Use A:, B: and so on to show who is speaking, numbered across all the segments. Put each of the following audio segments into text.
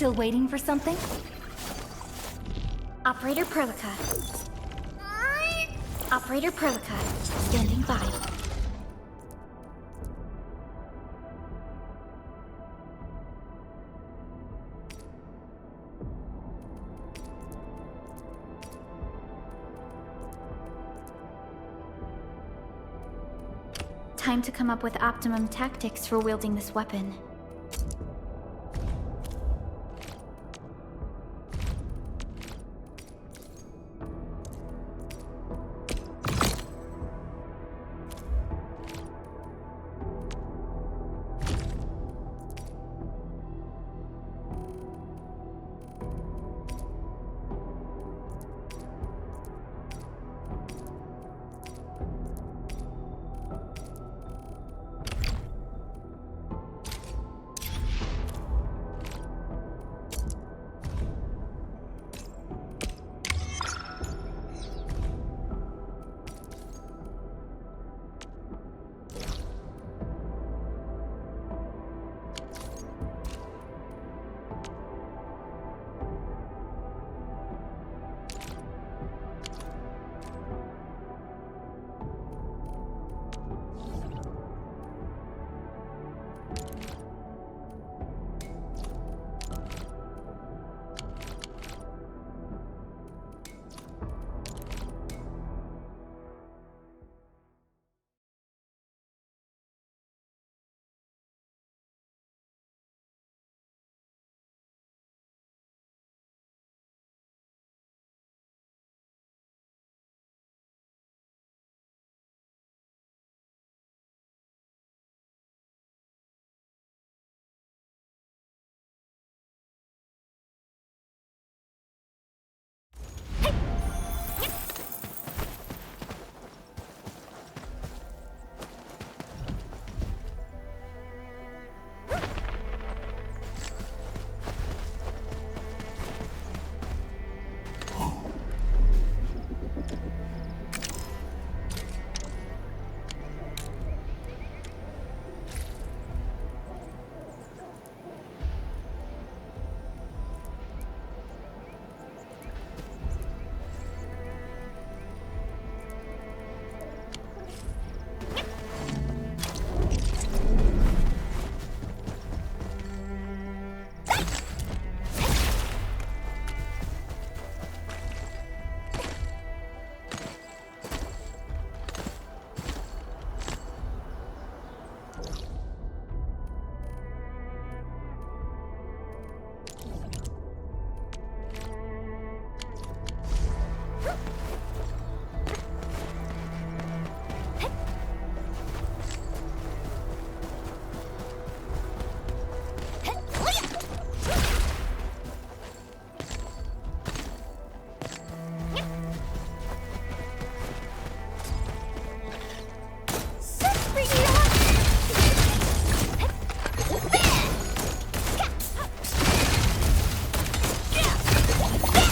A: Still waiting for something?
B: Operator Perlica. Operator Perlica, standing by. Time to come up with optimum tactics for wielding this weapon.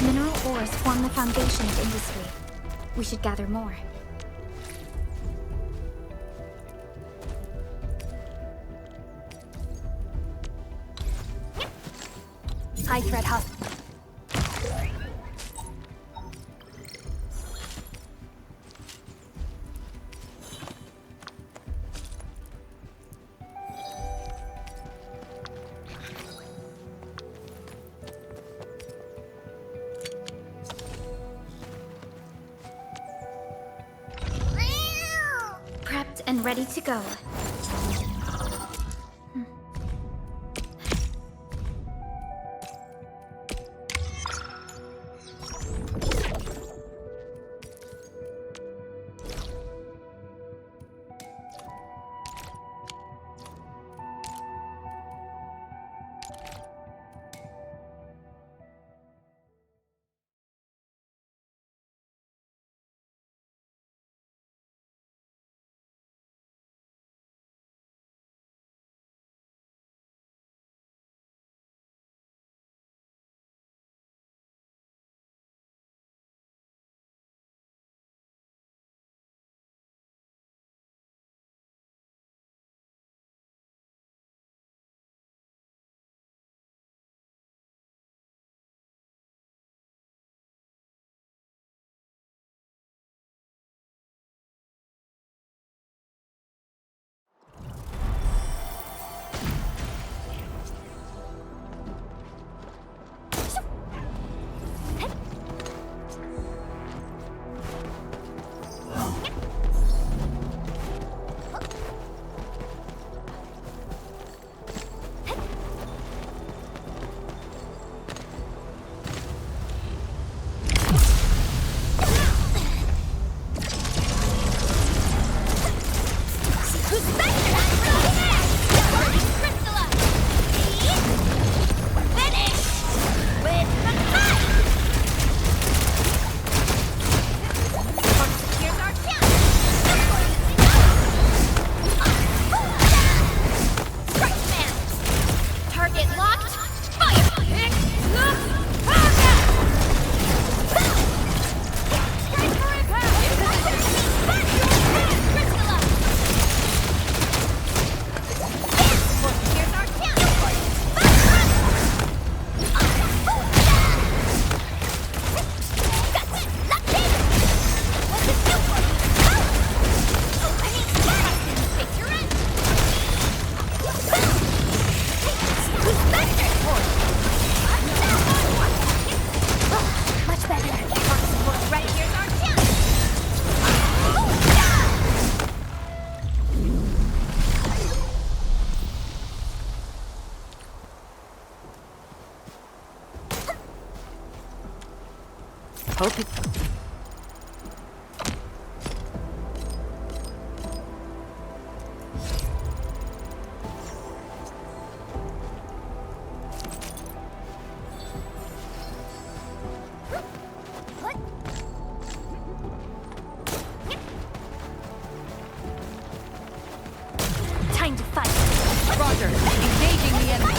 B: Mineral ores form the foundation of industry. We should gather more.
A: High threat hospital.
B: Prepped and ready to go.
A: Hope it... Time to fight.
C: Roger. Engaging the enemy.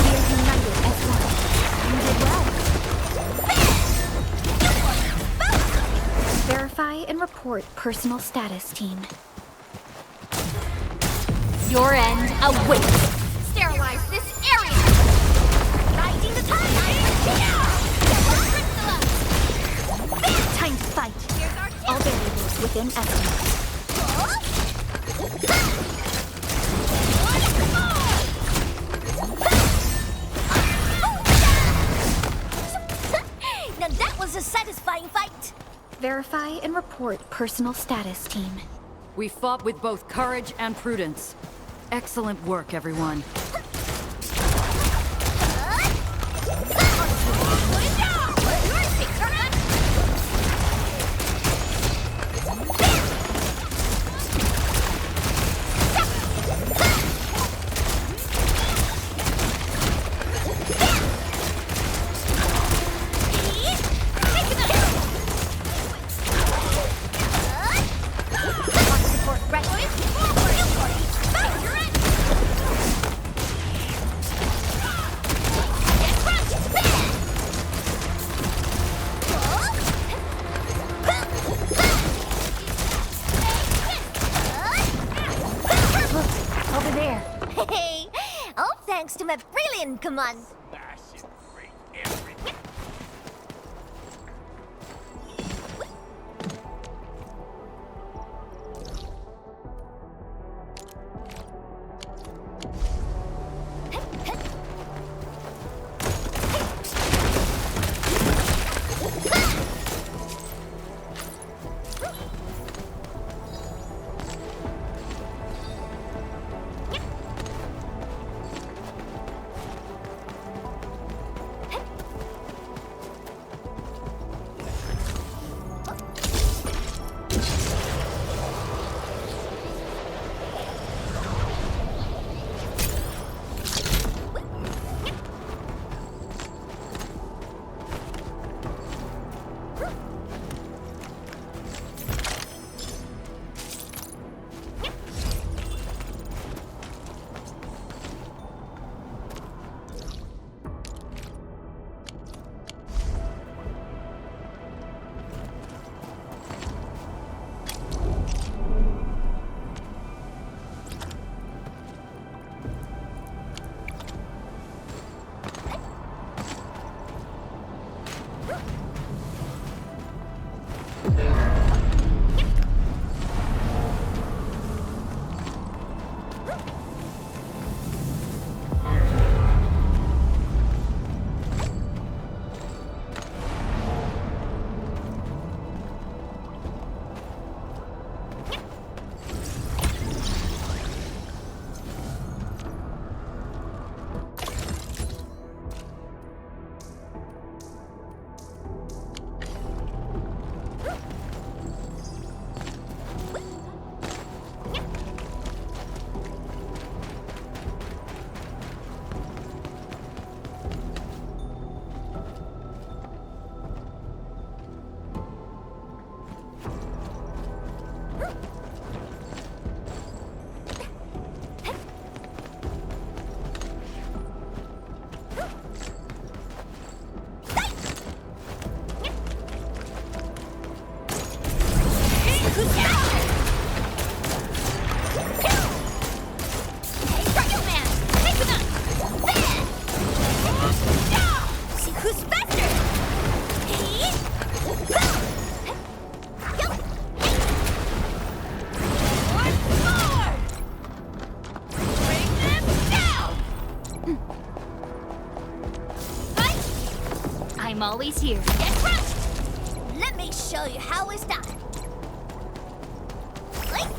B: We are united as one. You did well. Verify and report personal status, team.
A: Your end awaits.
D: Sterilize this area! Riding the tide!
B: Time to fight.
D: Here's our
B: All
D: chance!
B: variables within estimate.
D: Now that was a satisfying fight!
B: Verify and report personal status, team.
C: We fought with both courage and prudence. Excellent work, everyone.
A: Over there.
D: Hey, all thanks to my brilliant command.
A: I'm always here.
D: Get crushed! Let me show you how it's done. Like,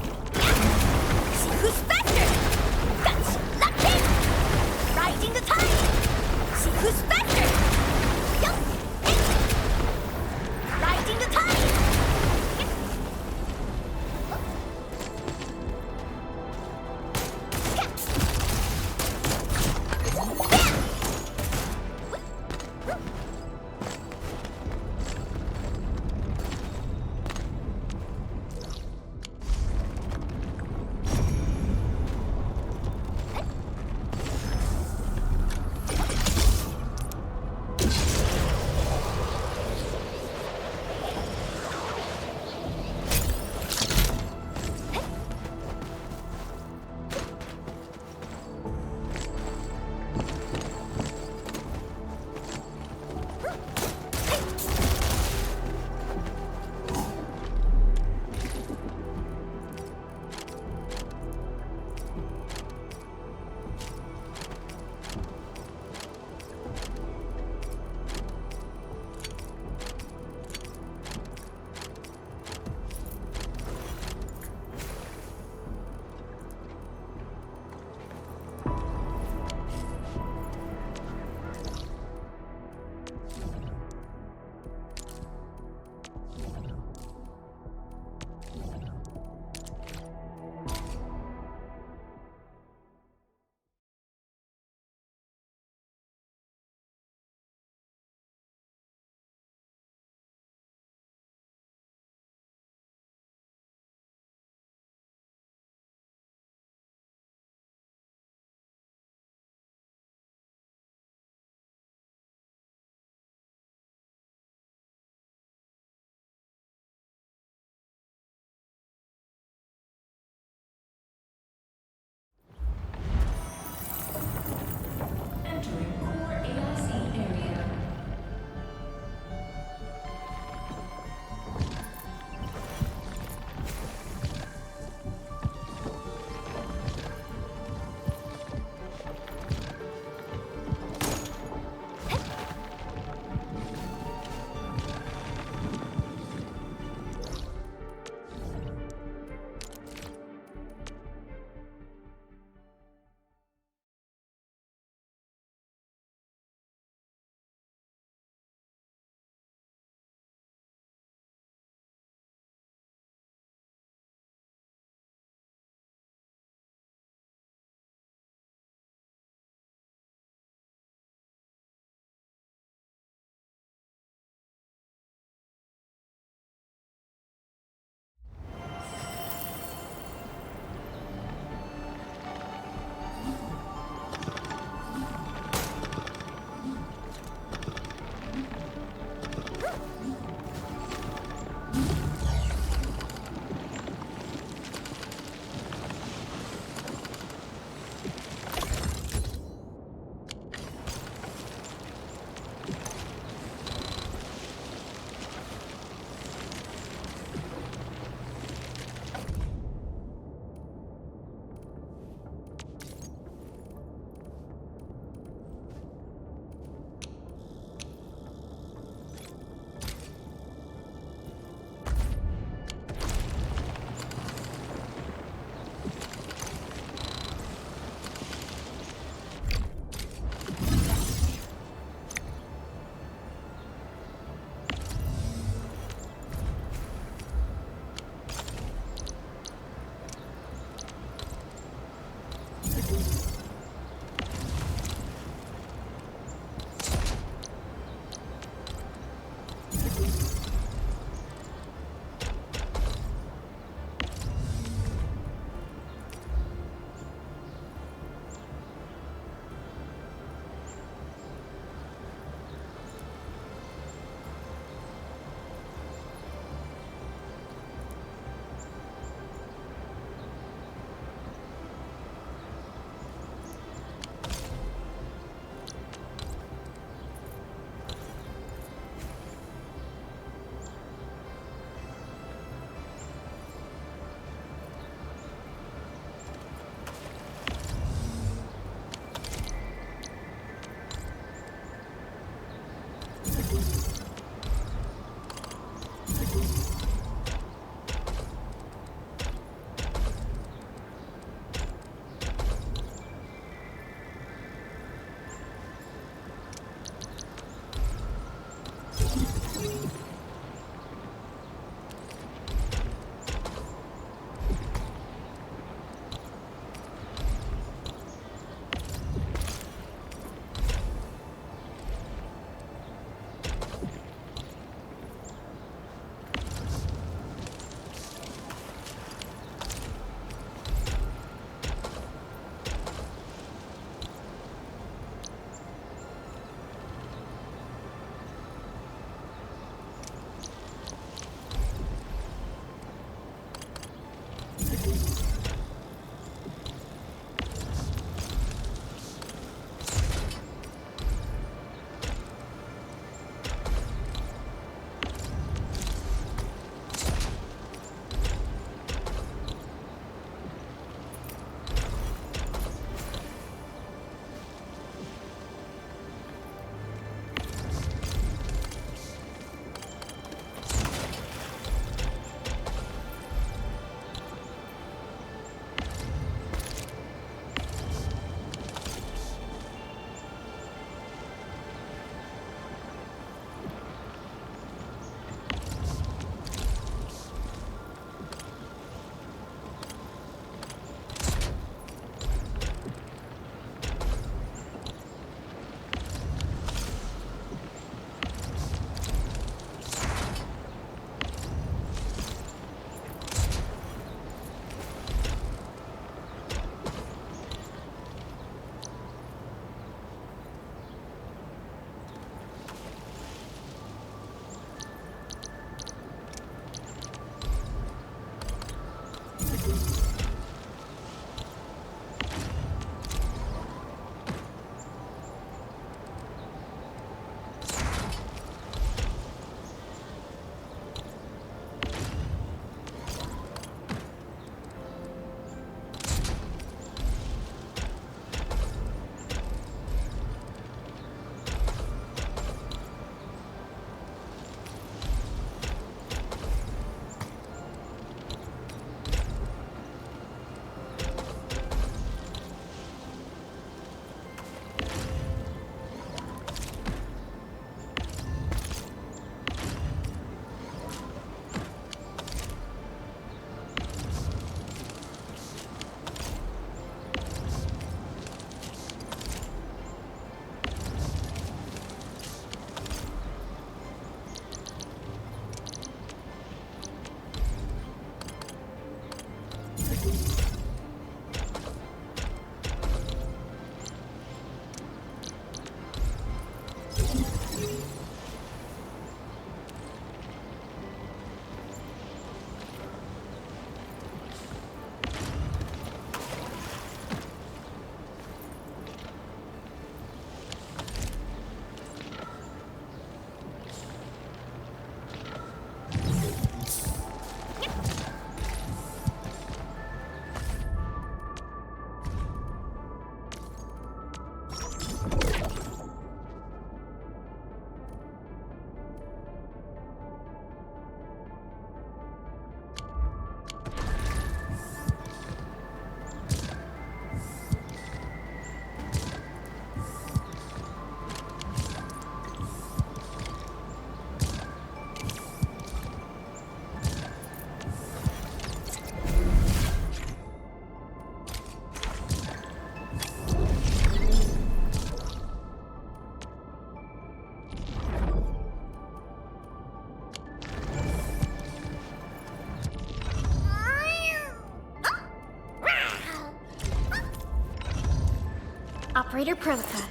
B: Operator Prolica,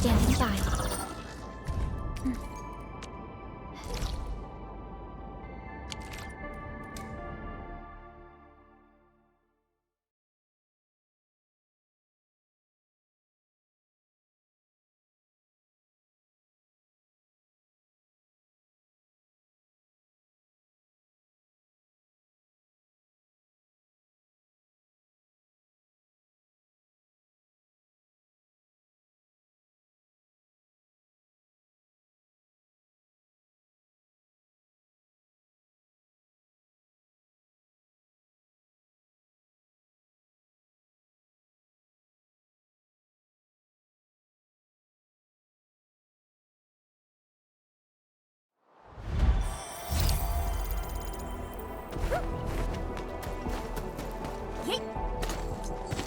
B: standing by.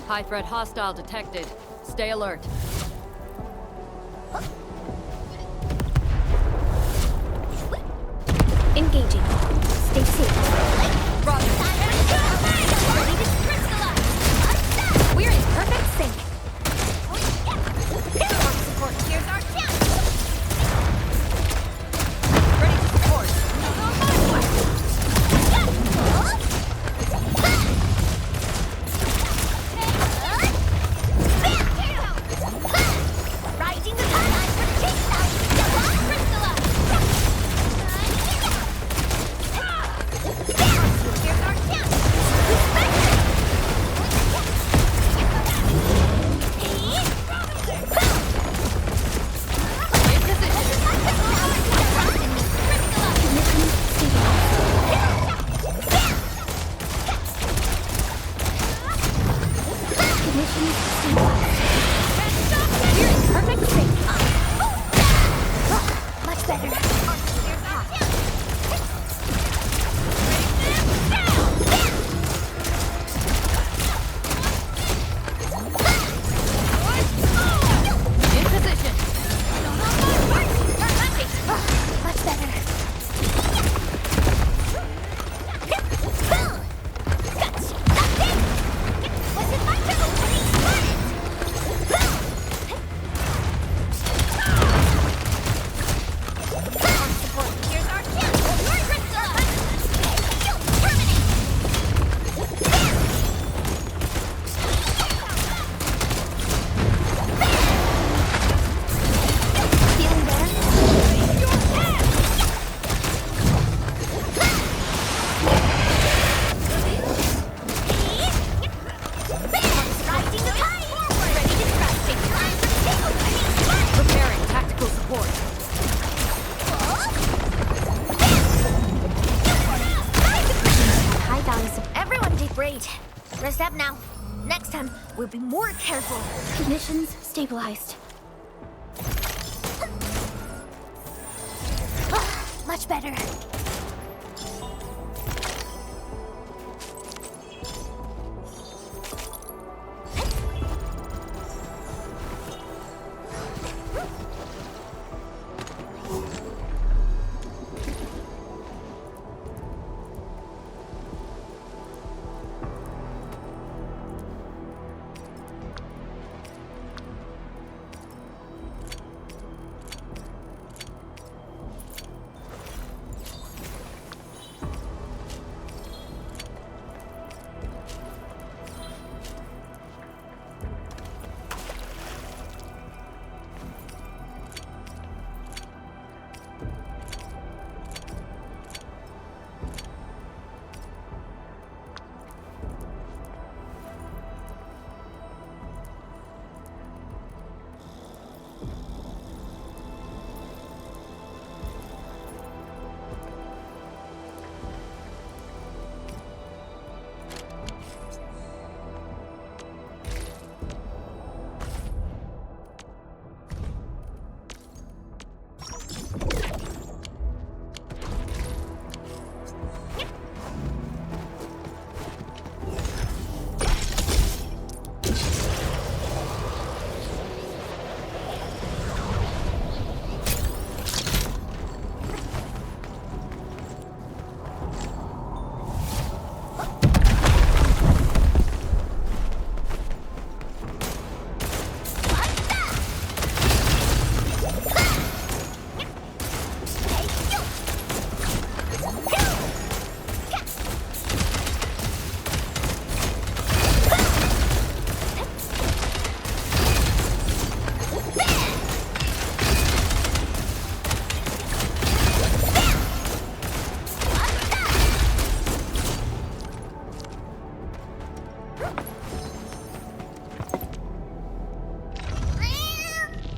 C: High threat hostile detected. Stay alert.
B: Engaging. Stay safe.
C: Roger.
B: We're in perfect sync.
D: Support, here's our chance.
C: Ready to support.
D: more careful.
B: Conditions stabilized.
D: Much better.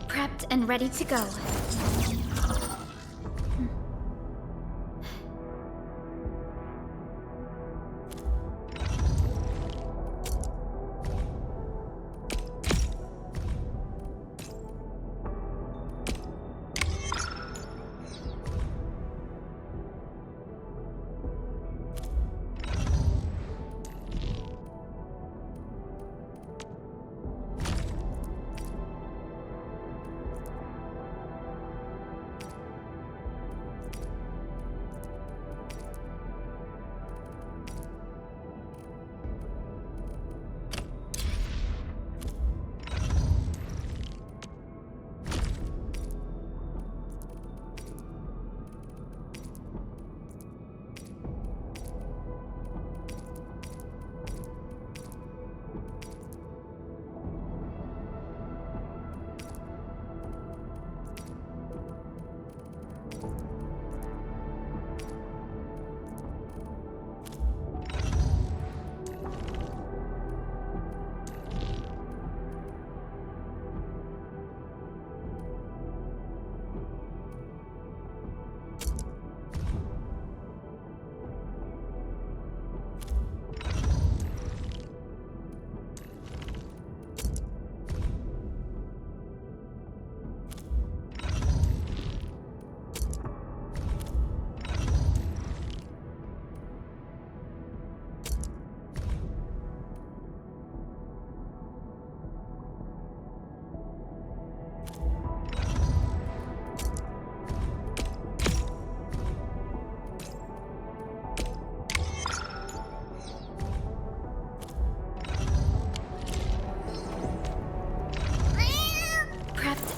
B: Prepped and ready to go.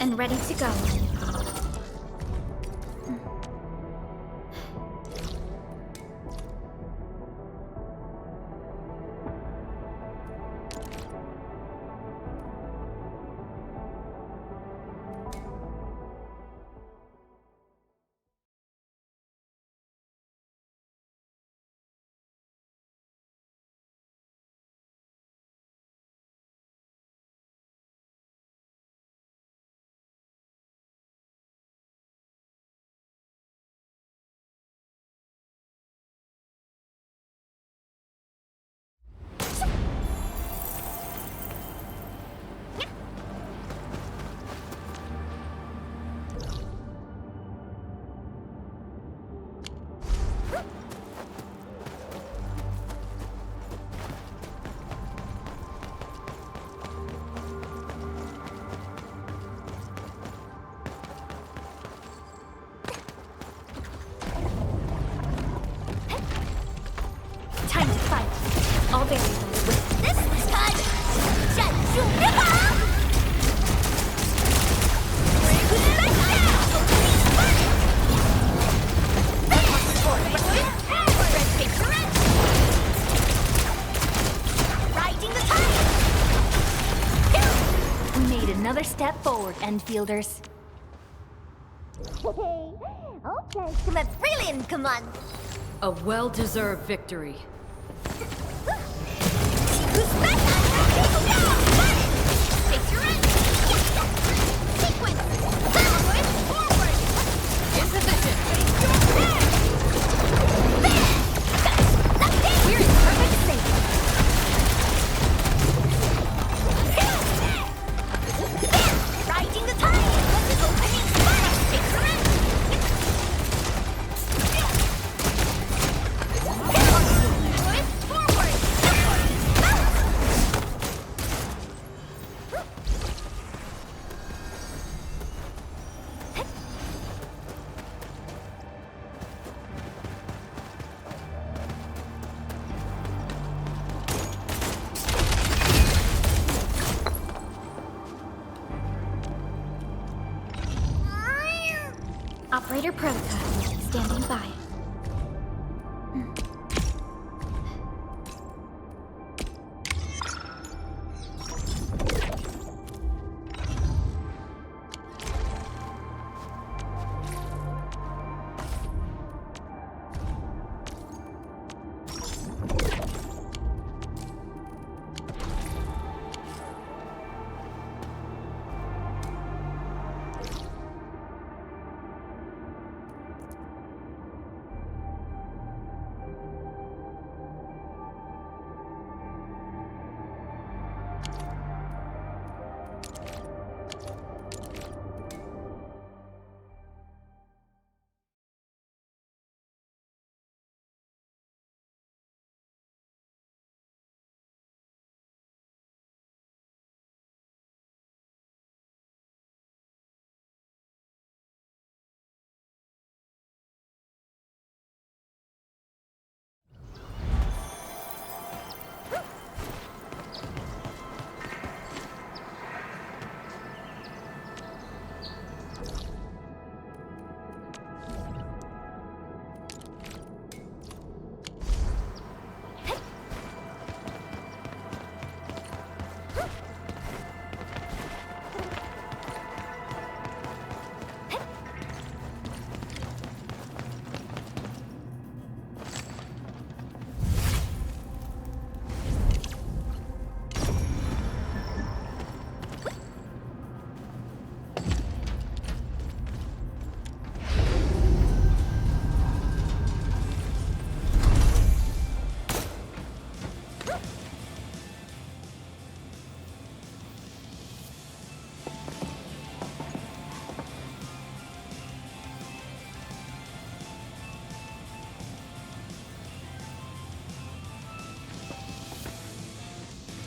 B: And ready to go.
A: Enfielders.
D: Okay, let's really in, come on.
C: A well-deserved victory.
D: Who's back? Take your end. Sequence. Forward, forward.
C: In position.
A: We're in perfect sync.
D: Riding the tide. Opening fire. Take your end. Forward,
B: Operator Prototype, standing by.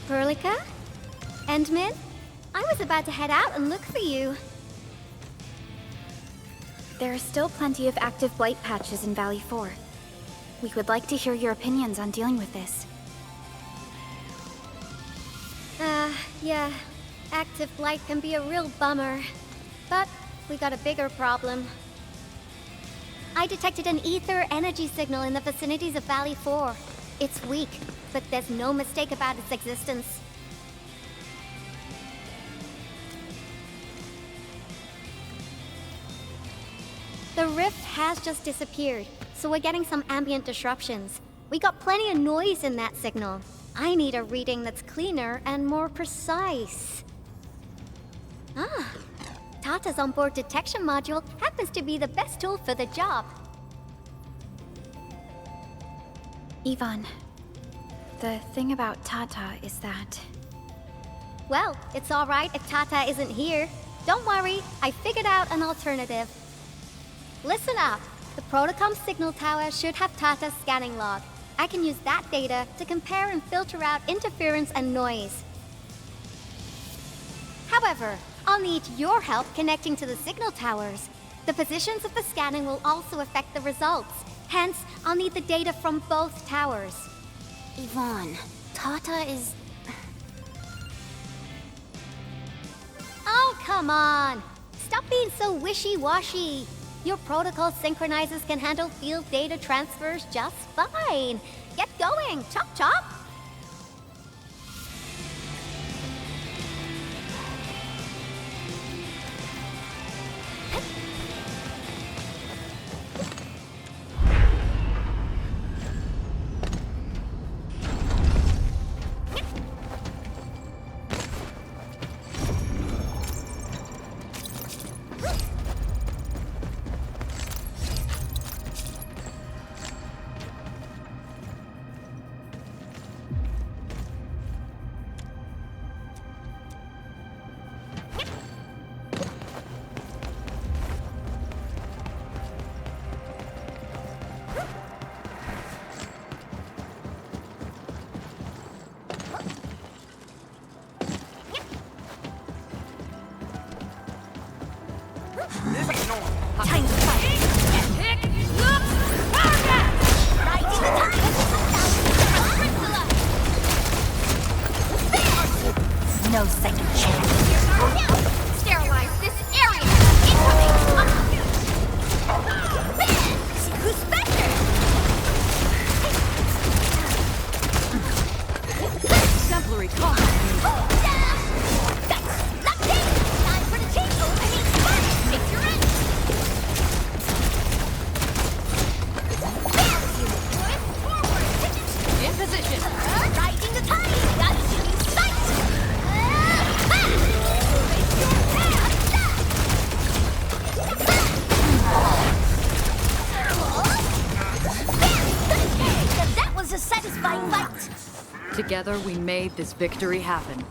D: Perlica? Endman? I was about to head out and look for you.
B: There are still plenty of active blight patches in Valley 4. We would like to hear your opinions on dealing with this.
D: Yeah. Active blight can be a real bummer. But we got a bigger problem. I detected an ether energy signal in the vicinities of Valley 4. It's weak, but there's no mistake about its existence. The rift has just disappeared, so we're getting some ambient disruptions. We got plenty of noise in that signal. I need a reading that's cleaner and more precise. Ah, Tata's onboard detection module happens to be the best tool for the job.
B: Yvonne, the thing about Tata is that...
D: Well, it's all right if Tata isn't here. Don't worry, I figured out an alternative. Listen up. The Protocom signal tower should have Tata's scanning log. I can use that data to compare and filter out interference and noise. However, I'll need your help connecting to the signal towers. The positions of the scanning will also affect the results. Hence, I'll need the data from both towers.
B: Yvonne, Tata is...
D: Oh, come on! Stop being so wishy-washy. Your protocol synchronizers can handle field data transfers just fine. Get going, chop chop!
A: Time to fight. No second chance.
D: Sterilize this area! Incoming! See who's better!
C: Exemplary combat.
D: That's lucky! Time for the change! I mean, fun! Take your end! Forward!
C: In position.
D: Riding the tide! Got you in sight! That was a satisfying fight!
C: Together we made this victory happen.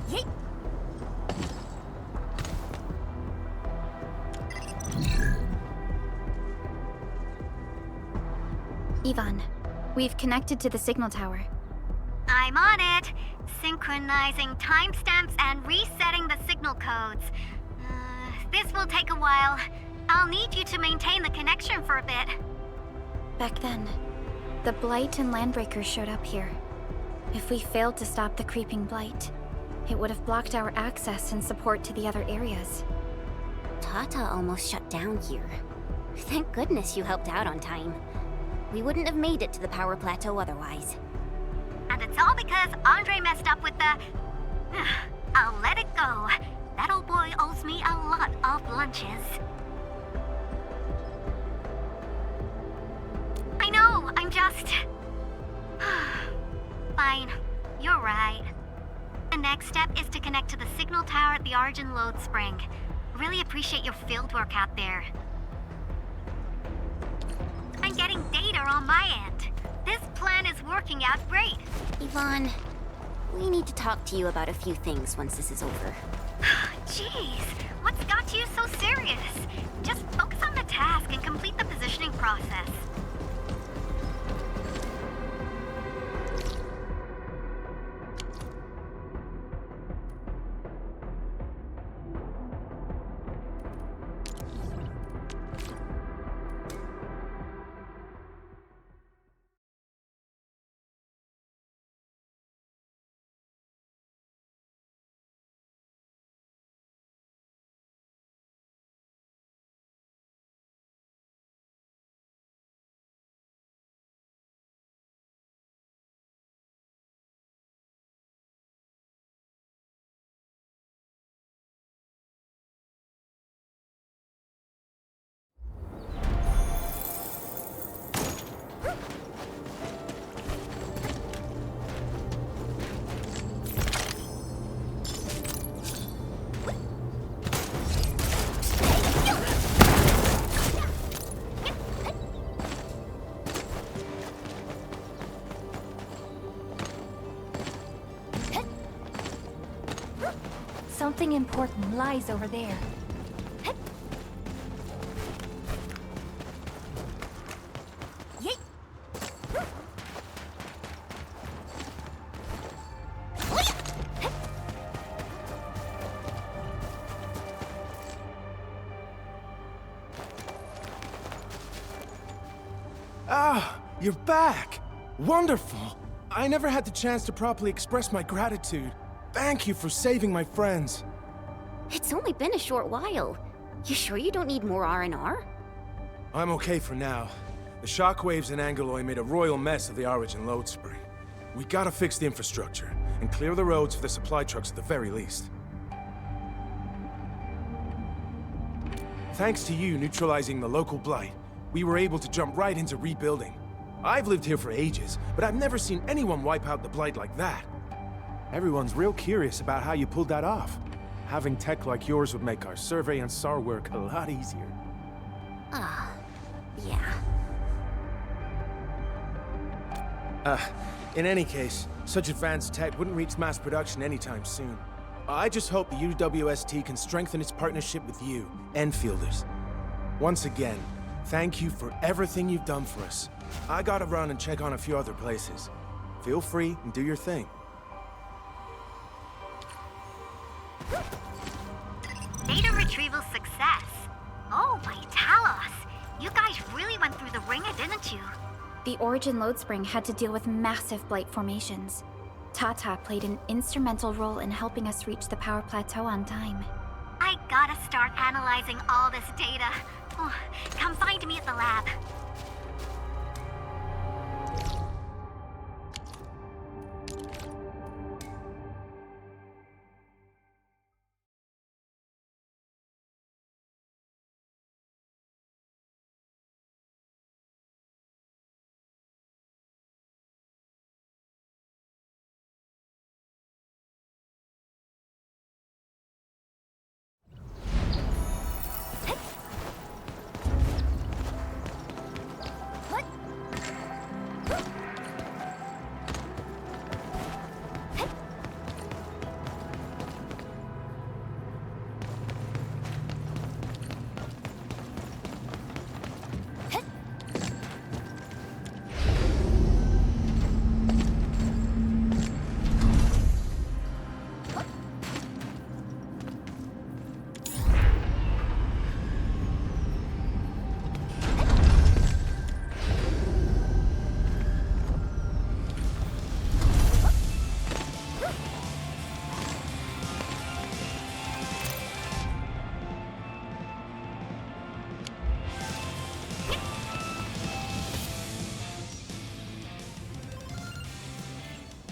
D: Yeet.
B: Ivan, we've connected to the signal tower.
D: I'm on it. Synchronizing timestamps and resetting the signal codes. This will take a while. I'll need you to maintain the connection for a bit.
B: Back then, the Blight and Landbreakers showed up here. If we failed to stop the creeping Blight, it would have blocked our access and support to the other areas.
E: Tata almost shut down here. Thank goodness you helped out on time. We wouldn't have made it to the power plateau otherwise.
D: And it's all because Andre messed up with the... I'll let it go. That old boy owes me a lot of lunches. I know, I'm just... Fine, you're right. The next step is to connect to the signal tower at the Argent Load Spring. Really appreciate your field work out there. I'm getting data on my end. This plan is working out great.
E: Yvonne, we need to talk to you about a few things once this is over.
D: Jeez, what's got you so serious? Just focus on the task and complete the positioning process.
A: Something important lies over there.
F: Ah, you're back! Wonderful! I never had the chance to properly express my gratitude. Thank you for saving my friends.
E: It's only been a short while. You sure you don't need more R&R?
F: I'm okay for now. The shockwaves in Angeloy made a royal mess of the Origin load spring. We gotta fix the infrastructure, and clear the roads for the supply trucks at the very least. Thanks to you neutralizing the local blight, we were able to jump right into rebuilding. I've lived here for ages, but I've never seen anyone wipe out the blight like that. Everyone's real curious about how you pulled that off. Having tech like yours would make our survey and SAR work a lot easier.
E: Yeah.
F: In any case, such advanced tech wouldn't reach mass production anytime soon. I just hope the UWST can strengthen its partnership with you, Enfielders. Once again, thank you for everything you've done for us. I gotta run and check on a few other places. Feel free and do your thing.
D: Data retrieval success. Oh my Talos. You guys really went through the ringer, didn't you?
B: The Origin load spring had to deal with massive blight formations. Tata played an instrumental role in helping us reach the power plateau on time.
D: I gotta start analyzing all this data. Oh, come find me at the lab.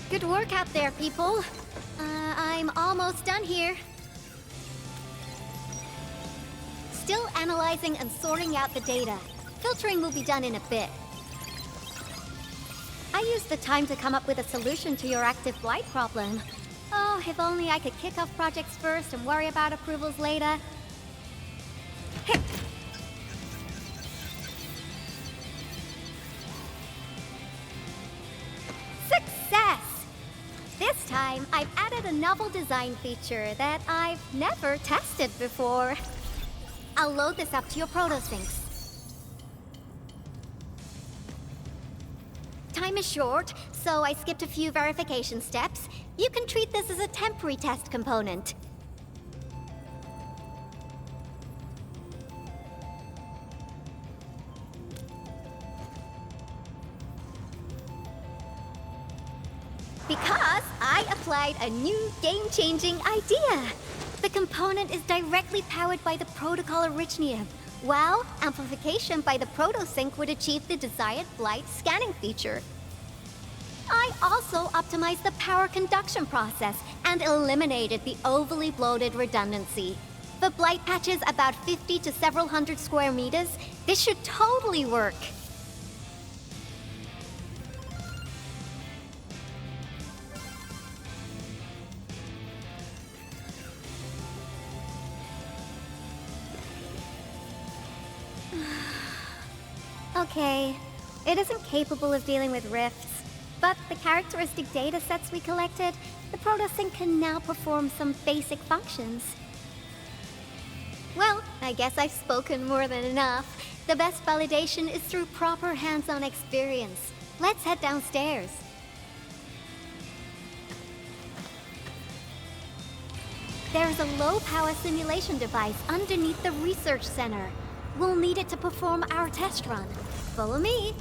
D: Good work out there, people. I'm almost done here. Still analyzing and sorting out the data. Filtering will be done in a bit. I used the time to come up with a solution to your active blight problem. Oh, if only I could kick off projects first and worry about approvals later. Success! This time, I've added a novel design feature that I've never tested before. I'll load this up to your protosyncs. Time is short, so I skipped a few verification steps. You can treat this as a temporary test component. Because I applied a new game-changing idea. The component is directly powered by the protocol Orichnium, while amplification by the protosync would achieve the desired blight scanning feature. I also optimized the power conduction process and eliminated the overly bloated redundancy. For blight patches about 50 to several hundred square meters, this should totally work. Okay, it isn't capable of dealing with rifts, but the characteristic data sets we collected, the protosync can now perform some basic functions. Well, I guess I've spoken more than enough. The best validation is through proper hands-on experience. Let's head downstairs. There's a low-power simulation device underneath the research center. We'll need it to perform our test run. Follow me.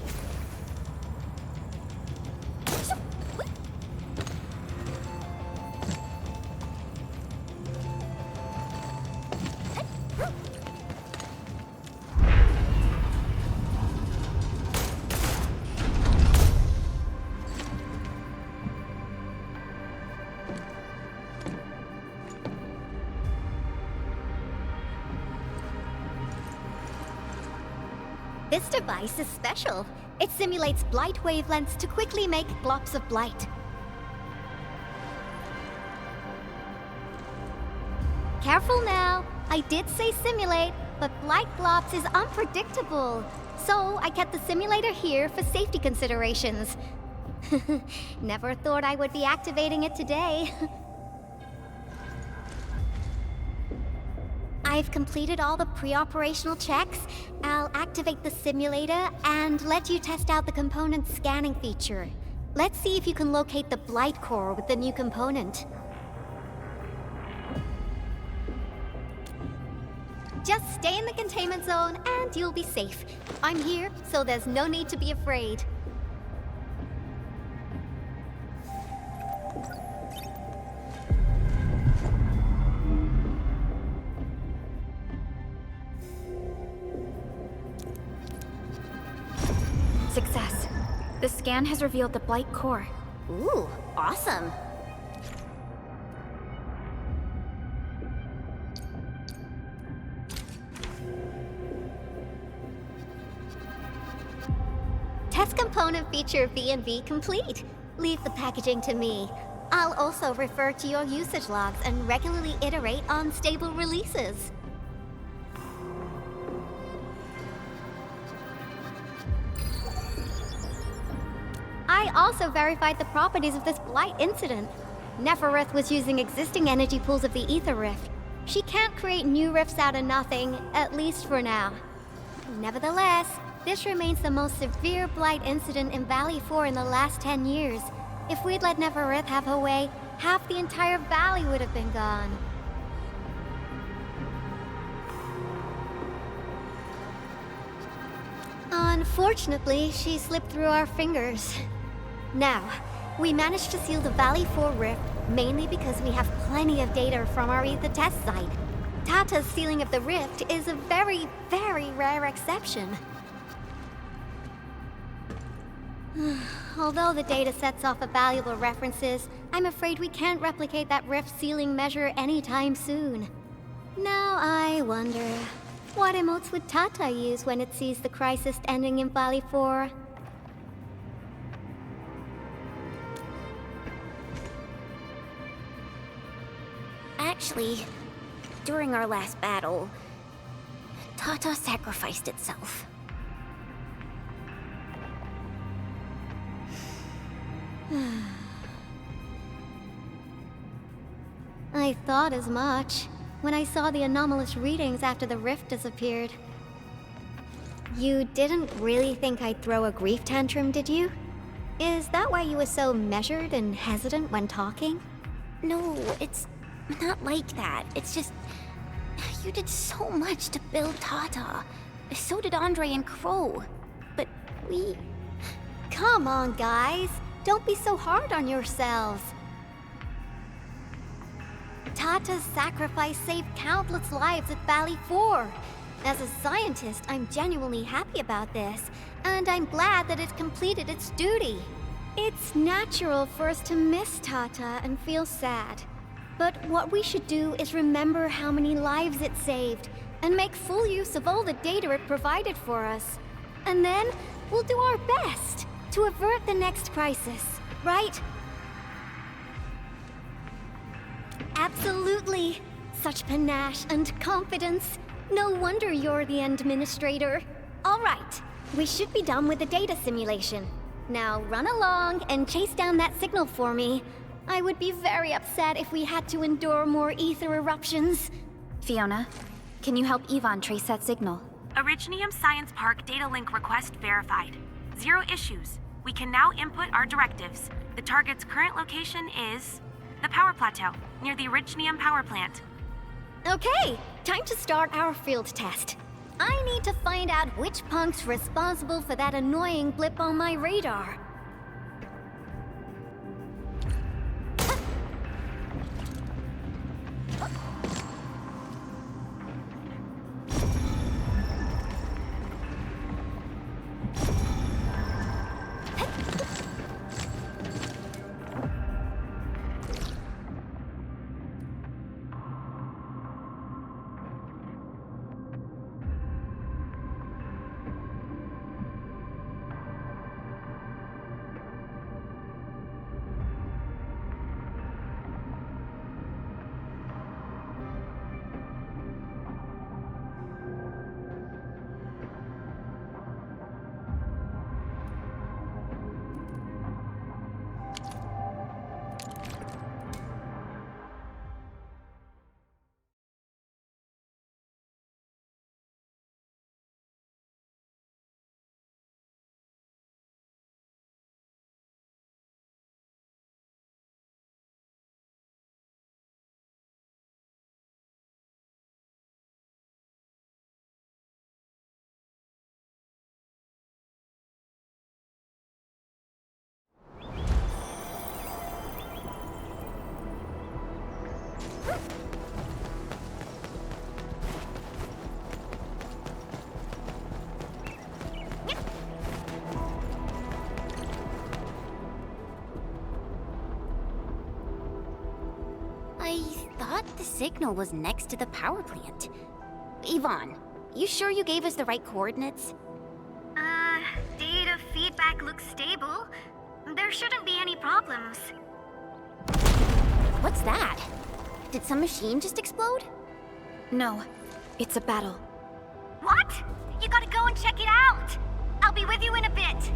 D: This device is special. It simulates blight wavelengths to quickly make glops of blight. Careful now. I did say simulate, but blight glops is unpredictable. So I kept the simulator here for safety considerations. Never thought I would be activating it today. I I've completed all the pre-operational checks. I'll activate the simulator and let you test out the component scanning feature. Let's see if you can locate the Blight core with the new component. Just stay in the containment zone and you'll be safe. I'm here, so there's no need to be afraid.
B: Success. The scan has revealed the Blight core.
E: Ooh, awesome.
D: Test component feature V&V complete. Leave the packaging to me. I'll also refer to your usage logs and regularly iterate on stable releases. I also verified the properties of this Blight incident. Neferith was using existing energy pools of the Ether Rift. She can't create new rifts out of nothing, at least for now. Nevertheless, this remains the most severe Blight incident in Valley 4 in the last 10 years. If we'd let Neferith have her way, half the entire valley would have been gone. Unfortunately, she slipped through our fingers. Now, we managed to seal the Valley 4 rift mainly because we have plenty of data from our Ether test site. Tata's sealing of the rift is a very, very rare exception. Although the data sets offer valuable references, I'm afraid we can't replicate that rift sealing measure anytime soon. Now I wonder, what emotes would Tata use when it sees the crisis ending in Valley 4?
E: Actually, during our last battle, Tata sacrificed itself.
D: I thought as much when I saw the anomalous readings after the rift disappeared. You didn't really think I'd throw a grief tantrum, did you? Is that why you were so measured and hesitant when talking?
E: No, it's not like that. It's just... you did so much to build Tata. So did Andre and Crow. But we...
D: Come on, guys. Don't be so hard on yourselves. Tata's sacrifice saved countless lives at Valley 4. As a scientist, I'm genuinely happy about this, and I'm glad that it completed its duty. It's natural for us to miss Tata and feel sad. But what we should do is remember how many lives it saved, and make full use of all the data it provided for us. And then, we'll do our best to avert the next crisis, right? Absolutely. Such panache and confidence. No wonder you're the administrator. All right, we should be done with the data simulation. Now run along and chase down that signal for me. I would be very upset if we had to endure more ether eruptions.
B: Fiona, can you help Yvonne trace that signal?
G: Originium Science Park data link request verified. 0 issues. We can now input our directives. The target's current location is the power plateau, near the Originium power plant.
D: Okay, time to start our field test. I need to find out which punk's responsible for that annoying blip on my radar.
E: signal was next to the power plant. Yvonne, you sure you gave us the right coordinates?
D: Data feedback looks stable. There shouldn't be any problems.
E: What's that? Did some machine just explode?
B: No, it's a battle.
D: What? You gotta go and check it out! I'll be with you in a bit.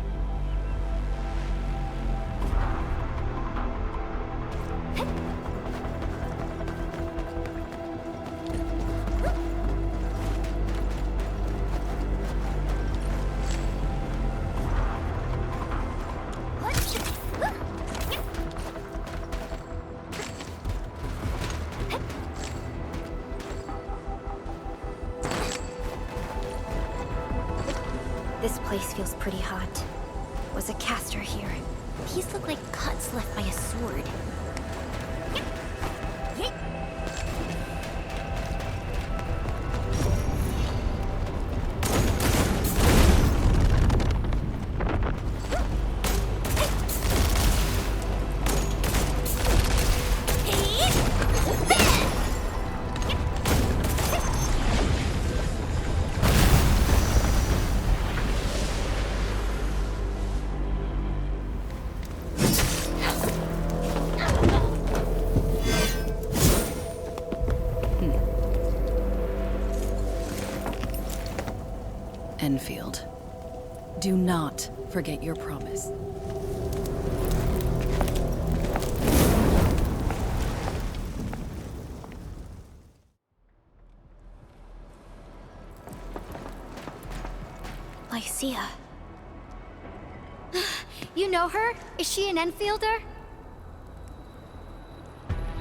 B: This place feels pretty hot. Was a caster here?
E: These look like cuts left by a sword.
C: Enfield, do not forget your promise.
B: Lycia.
D: You know her? Is she an Enfielder?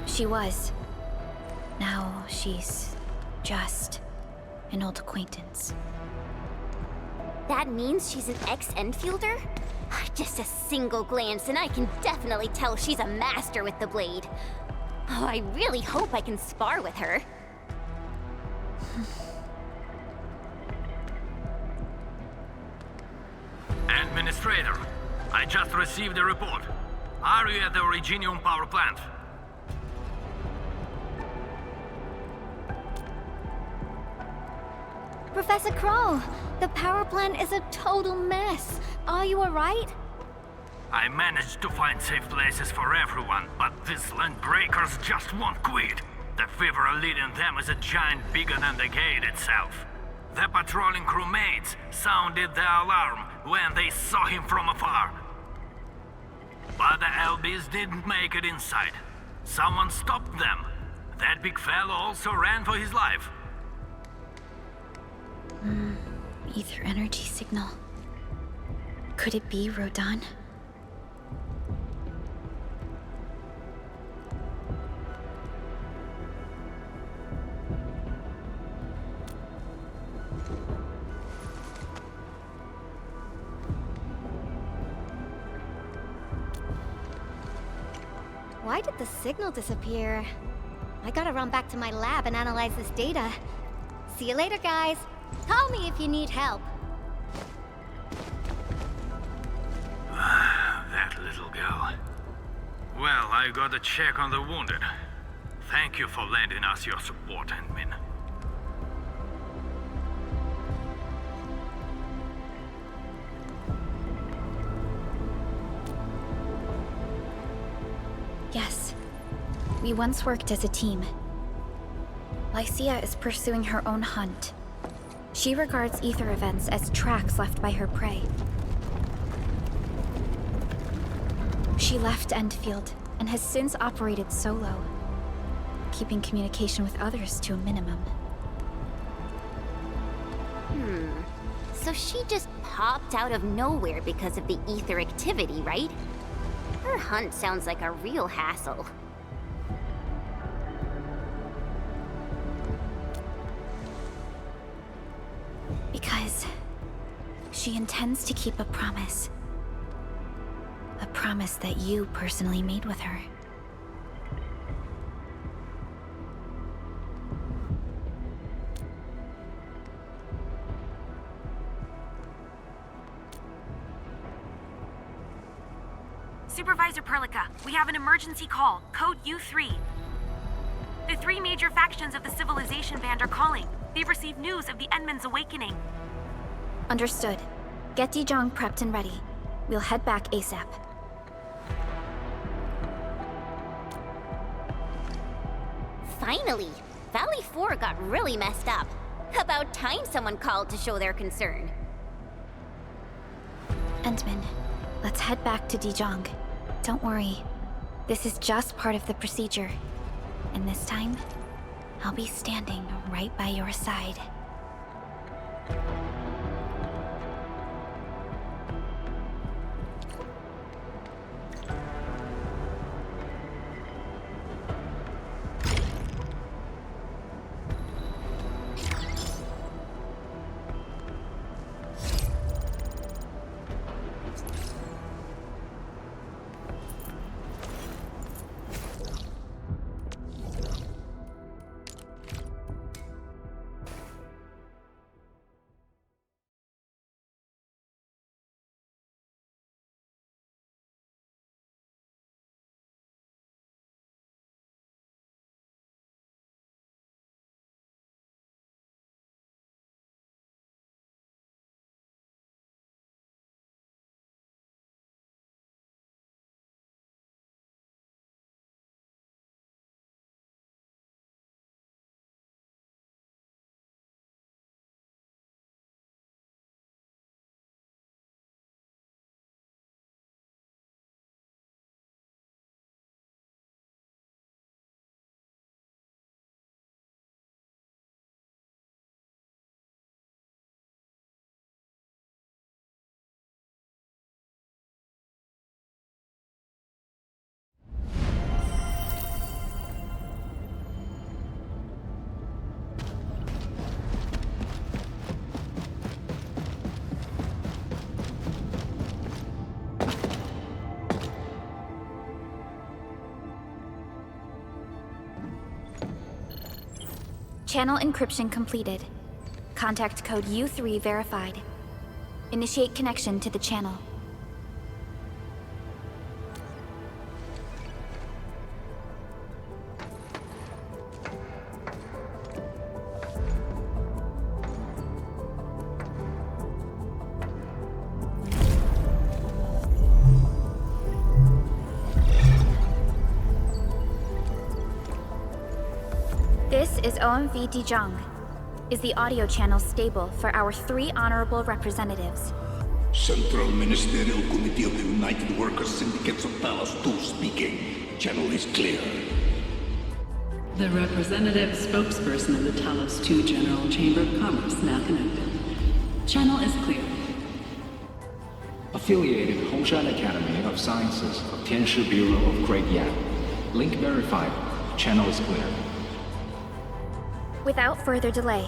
B: She was. Now she's just an old acquaintance.
E: That means she's an ex-Enfielder? Just a single glance and I can definitely tell she's a master with the blade. Oh, I really hope I can spar with her.
H: Administrator, I just received a report. Are you at the Originium power plant?
D: Professor Crow, the power plant is a total mess. Are you alright?
H: I managed to find safe places for everyone, but these landbreakers just won't quit. The fever leading them is a giant bigger than the gate itself. The patrolling crewmates sounded the alarm when they saw him from afar. But the LBs didn't make it inside. Someone stopped them. That big fellow also ran for his life.
B: Ether energy signal. Could it be Rodan?
D: Why did the signal disappear? I gotta run back to my lab and analyze this data. See you later, guys. Call me if you need help.
H: That little girl. Well, I gotta check on the wounded. Thank you for lending us your support, Admin.
B: Yes. We once worked as a team. Lycia is pursuing her own hunt. She regards ether events as tracks left by her prey. She left Enfield and has since operated solo, keeping communication with others to a minimum.
E: So she just popped out of nowhere because of the ether activity, right? Her hunt sounds like a real hassle.
B: Because she intends to keep a promise. A promise that you personally made with her.
G: Supervisor Perlica, we have an emergency call, code U3. The three major factions of the Civilization Band are calling. They've received news of the Endman's awakening.
B: Understood. Get Dijong prepped and ready. We'll head back ASAP.
E: Finally! Valley 4 got really messed up. About time someone called to show their concern.
B: Endman, let's head back to Dijong. Don't worry. This is just part of the procedure. And this time, I'll be standing right by your side. Channel encryption completed. Contact code U3 verified. Initiate connection to the channel. This is OMV Dijong. Is the audio channel stable for our 3 honorable representatives?
I: Central Ministerial Committee of the United Workers Syndicates of Talos 2 speaking. Channel is clear.
J: The representative spokesperson of the Talos 2 General Chamber of Commerce now connected. Channel is clear.
K: Affiliated Hongshan Academy of Sciences of Tianshi Bureau of Great Yan. Link verified. Channel is clear.
B: Without further delay,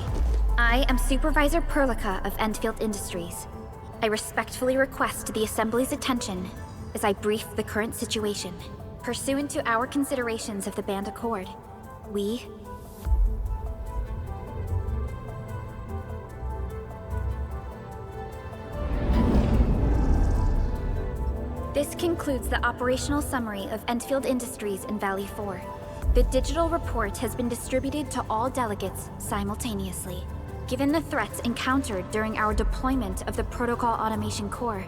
B: I am Supervisor Perlica of Endfield Industries. I respectfully request the Assembly's attention as I brief the current situation. Pursuant to our considerations of the Band Accord, we... This concludes the operational summary of Endfield Industries in Valley 4. The digital report has been distributed to all delegates simultaneously. Given the threats encountered during our deployment of the Protocol Automation Core,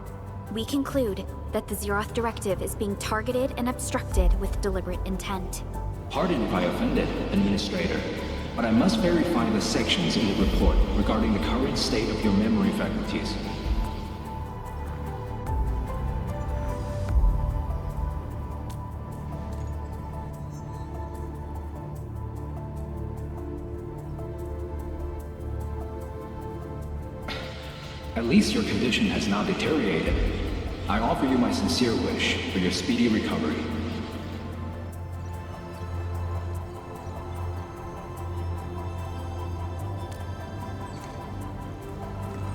B: we conclude that the Zeroth Directive is being targeted and obstructed with deliberate intent.
K: Pardon if I offended, Administrator, but I must verify the sections in the report regarding the current state of your memory faculties. At least your condition has not deteriorated. I offer you my sincere wish for your speedy recovery.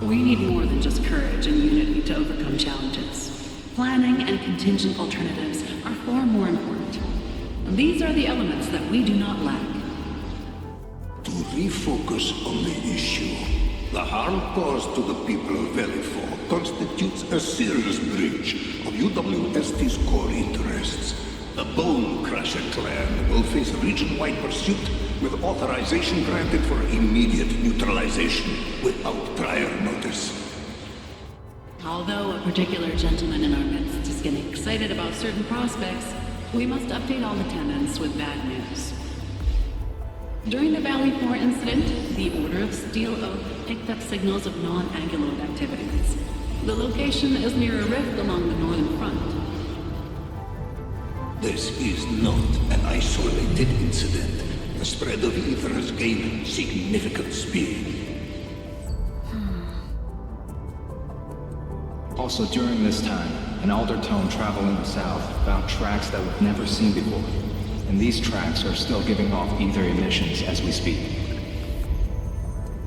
J: We need more than just courage and unity to overcome challenges. Planning and contingent alternatives are far more important. These are the elements that we do not lack.
I: To refocus on the issue, the harm caused to the people of Valley 4 constitutes a serious breach of UWST's core interests. The Bone Crusher clan will face region-wide pursuit with authorization granted for immediate neutralization without prior notice.
J: Although a particular gentleman in our midst is getting excited about certain prospects, we must update all attendants with bad news. During the Valley 4 incident, the Order of Steel Oak picked up signals of non-Anguloid activities. The location is near a rift along the northern front.
I: This is not an isolated incident. The spread of ether has gained significant speed.
K: Also during this time, an Aldertone traveling south found tracks that we've never seen before. And these tracks are still giving off ether emissions as we speak.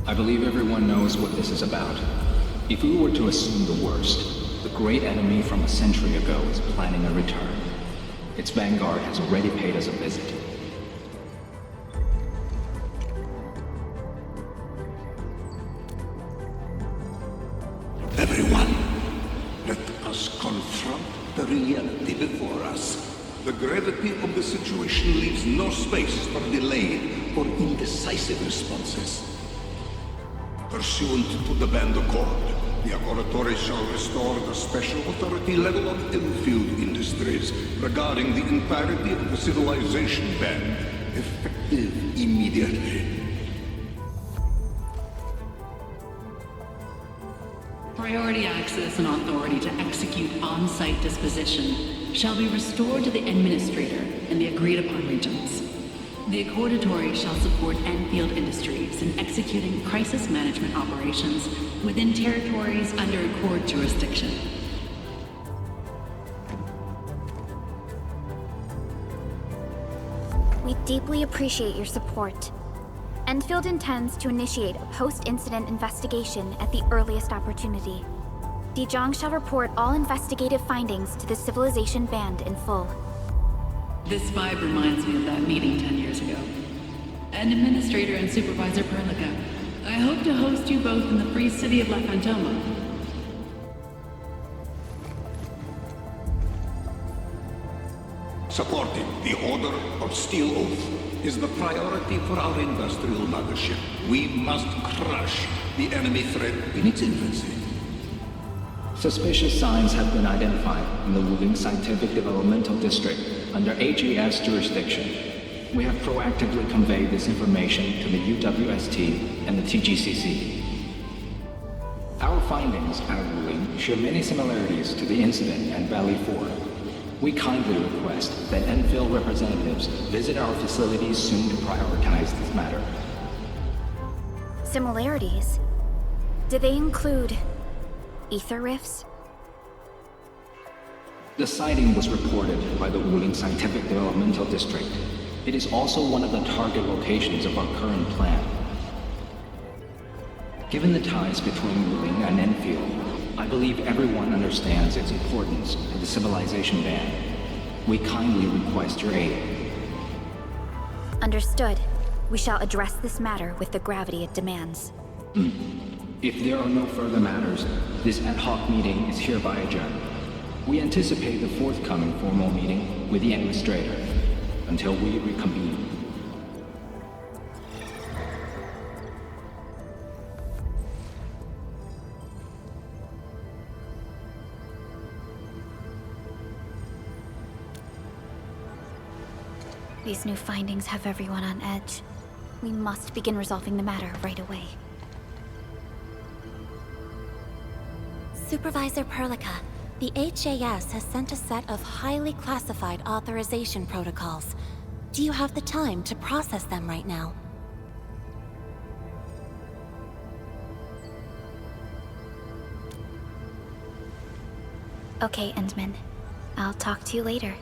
K: I believe everyone knows what this is about. If we were to assume the worst, the great enemy from a century ago is planning a return. Its vanguard has already paid us a visit.
I: Everyone, let us confront the reality before us. The gravity of the situation leaves no space for delay or indecisive responses. Pursuant to the Band Accord, the Laboratory shall restore the special authority level of Enfield Industries regarding the entirety of the civilization band, effective immediately.
J: Priority access and authority to execute on-site disposition shall be restored to the Administrator in the agreed-upon regions. The Accordatory shall support Enfield Industries in executing crisis management operations within territories under Accord jurisdiction.
B: We deeply appreciate your support. Enfield intends to initiate a post-incident investigation at the earliest opportunity. Dijong shall report all investigative findings to the Civilization Band in full.
J: This vibe reminds me of that meeting 10 years ago. And Administrator and Supervisor Perlica, I hope to host you both in the free city of La Fantoma.
I: Supporting the Order of Steel Oath is the priority for our industrial mothership. We must crush the enemy threat in its infancy.
K: Suspicious signs have been identified in the Wuling Scientific Developmental District under HAS jurisdiction. We have proactively conveyed this information to the UWST and the TGCC. Our findings at Wuling share many similarities to the incident at Valley 4. We kindly request that Enfield representatives visit our facilities soon to prioritize this matter.
B: Similarities? Do they include ether rifts?
K: The sighting was reported by the Wuling Scientific Developmental District. It is also one of the target locations of our current plan. Given the ties between Wuling and Enfield, I believe everyone understands its importance to the Civilization Band. We kindly request your aid.
B: Understood. We shall address this matter with the gravity it demands.
K: If there are no further matters, this ad hoc meeting is hereby adjourned. We anticipate the forthcoming formal meeting with the Administrator until we reconvene.
B: These new findings have everyone on edge. We must begin resolving the matter right away.
L: Supervisor Perlica, the HAS has sent a set of highly classified authorization protocols. Do you have the time to process them right now?
B: Okay, Endman. I'll talk to you later.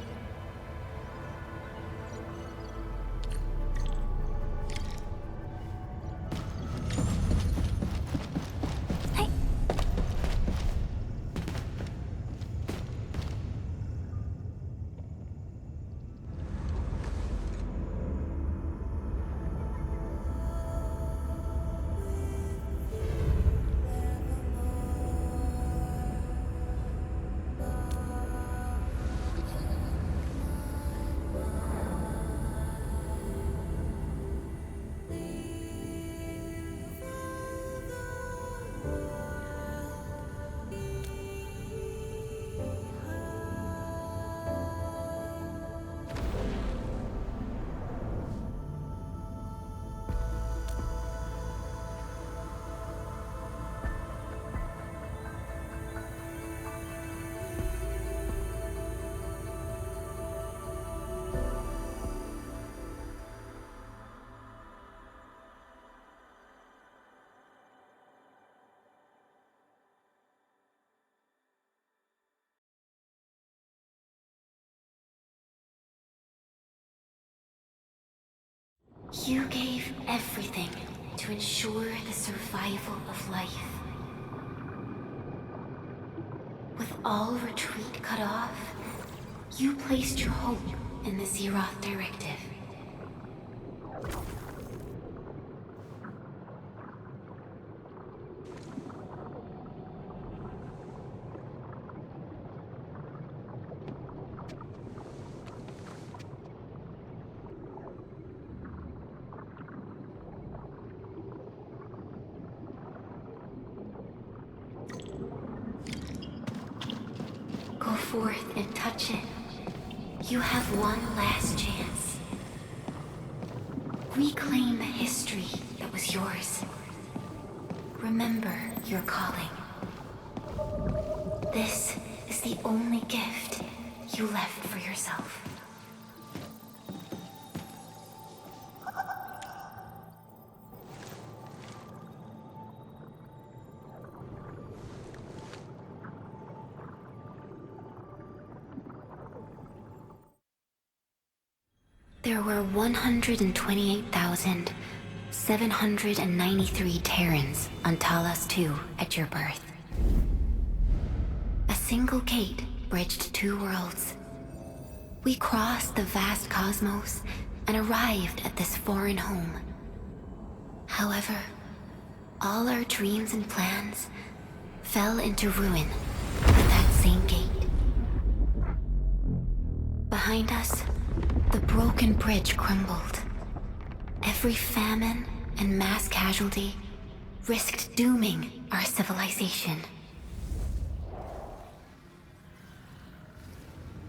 L: You gave everything to ensure the survival of life. With all retreat cut off, you placed your hope in the Zeroth Directive. Go forth and touch it. You have one last chance. Reclaim the history that was yours. Remember your calling. This is the only gift you left for yourself. There were 128,793 Terrans on Talos II at your birth. A single gate bridged two worlds. We crossed the vast cosmos and arrived at this foreign home. However, all our dreams and plans fell into ruin at that same gate. Behind us, the broken bridge crumbled. Every famine and mass casualty risked dooming our civilization.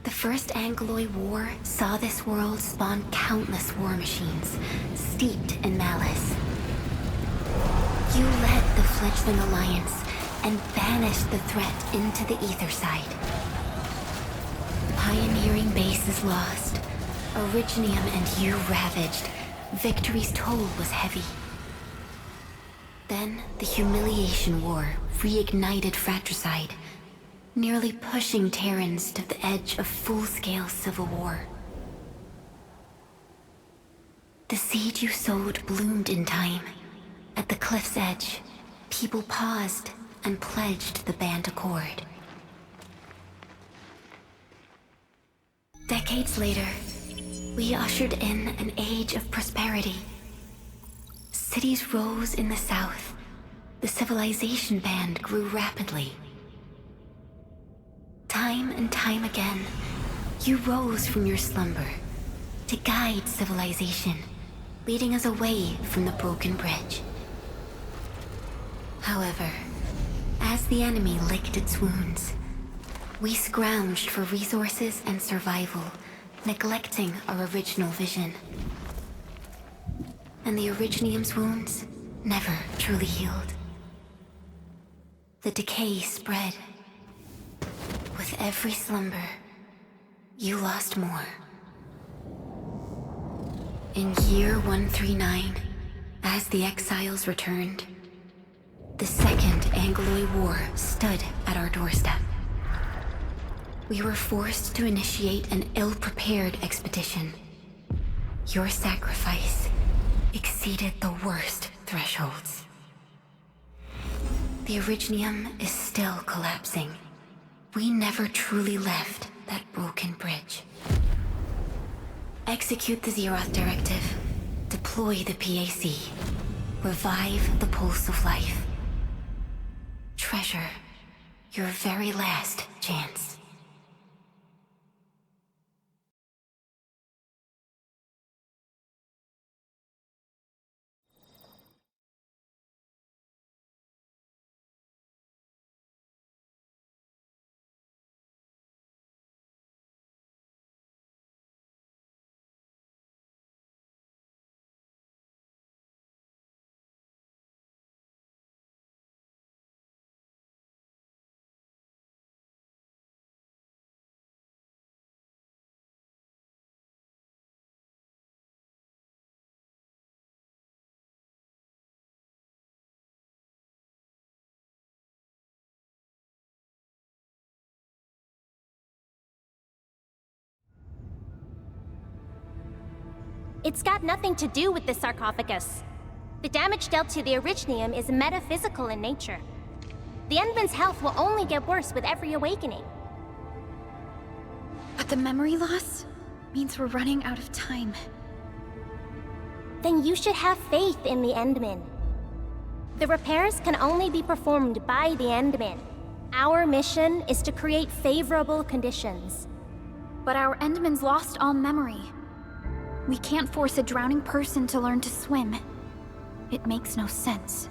L: The First Angloid War saw this world spawn countless war machines, steeped in malice. You led the fledgling alliance and banished the threat into the ether side. Pioneering bases lost, Originium and you ravaged. Victory's toll was heavy. Then the Humiliation War reignited fratricide, nearly pushing Terrans to the edge of full-scale civil war. The seed you sowed bloomed in time. At the cliff's edge, people paused and pledged the Band Accord. Decades later, we ushered in an age of prosperity. Cities rose in the south. The civilization band grew rapidly. Time and time again, you rose from your slumber to guide civilization, leading us away from the broken bridge. However, as the enemy licked its wounds, we scrounged for resources and survival, neglecting our original vision. And the Originium's wounds never truly healed. The decay spread. With every slumber, you lost more. In year 139, as the exiles returned, the Second Angloid War stood at our doorstep. We were forced to initiate an ill-prepared expedition. Your sacrifice exceeded the worst thresholds. The Originium is still collapsing. We never truly left that broken bridge. Execute the Zeroth Directive. Deploy the PAC. Revive the pulse of life. Treasure your very last chance.
M: It's got nothing to do with the sarcophagus. The damage dealt to the Originium is metaphysical in nature. The Endman's health will only get worse with every awakening.
B: But the memory loss means we're running out of time.
M: Then you should have faith in the Endman. The repairs can only be performed by the Endman. Our mission is to create favorable conditions.
B: But our Endman's lost all memory. We can't force a drowning person to learn to swim. It makes no sense.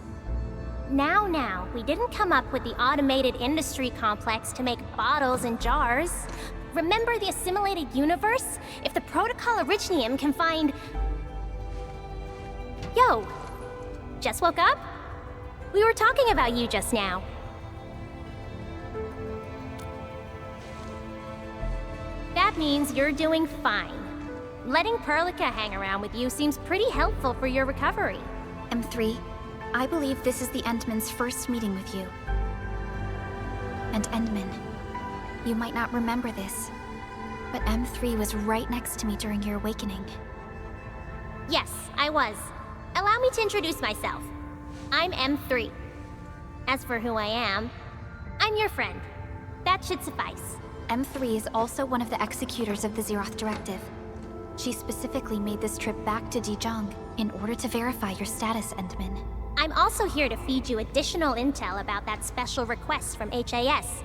M: Now, we didn't come up with the automated industry complex to make bottles and jars. Remember the assimilated universe? If the Protocol Originium can find... Yo! Just woke up? We were talking about you just now. That means you're doing fine. Letting Perlica hang around with you seems pretty helpful for your recovery.
B: M3, I believe this is the Endman's first meeting with you. And Endman, you might not remember this, but M3 was right next to me during your awakening.
M: Yes, I was. Allow me to introduce myself. I'm M3. As for who I am, I'm your friend. That should suffice.
B: M3 is also one of the executors of the Zeroth Directive. She specifically made this trip back to Dijong in order to verify your status, Endman.
M: I'm also here to feed you additional intel about that special request from HAS.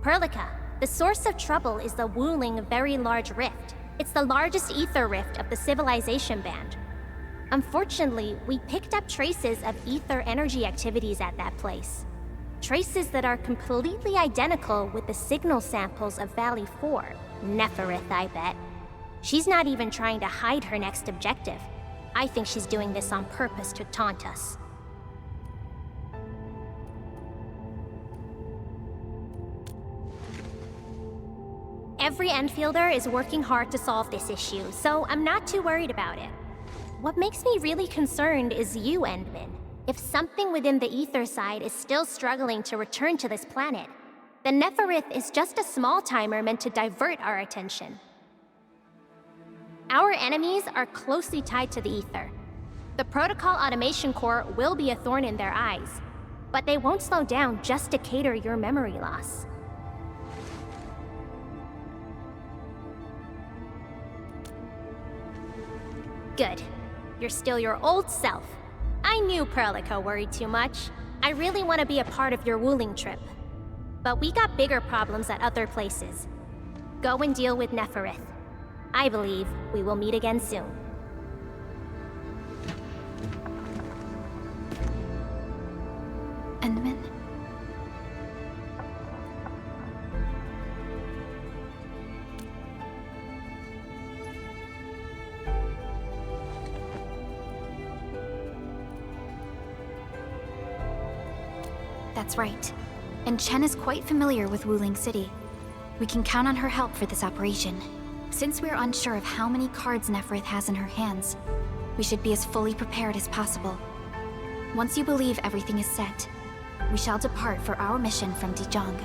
M: Perlica, the source of trouble is the Wuling Very Large Rift. It's the largest ether rift of the Civilization Band. Unfortunately, we picked up traces of ether energy activities at that place. Traces that are completely identical with the signal samples of Valley 4. Neferith, I bet. She's not even trying to hide her next objective. I think she's doing this on purpose to taunt us. Every Enfielder is working hard to solve this issue, so I'm not too worried about it. What makes me really concerned is you, Endman. If something within the ether side is still struggling to return to this planet, then Neferith is just a small timer meant to divert our attention. Our enemies are closely tied to the ether. The Protocol Automation Core will be a thorn in their eyes, but they won't slow down just to cater your memory loss. Good. You're still your old self. I knew Perlica worried too much. I really want to be a part of your Wuling trip. But we got bigger problems at other places. Go and deal with Neferith. I believe we will meet again soon.
B: Endman? That's right. And Chen is quite familiar with Wuling City. We can count on her help for this operation. Since we're unsure of how many cards Neferith has in her hands, we should be as fully prepared as possible. Once you believe everything is set, we shall depart for our mission from Dijong.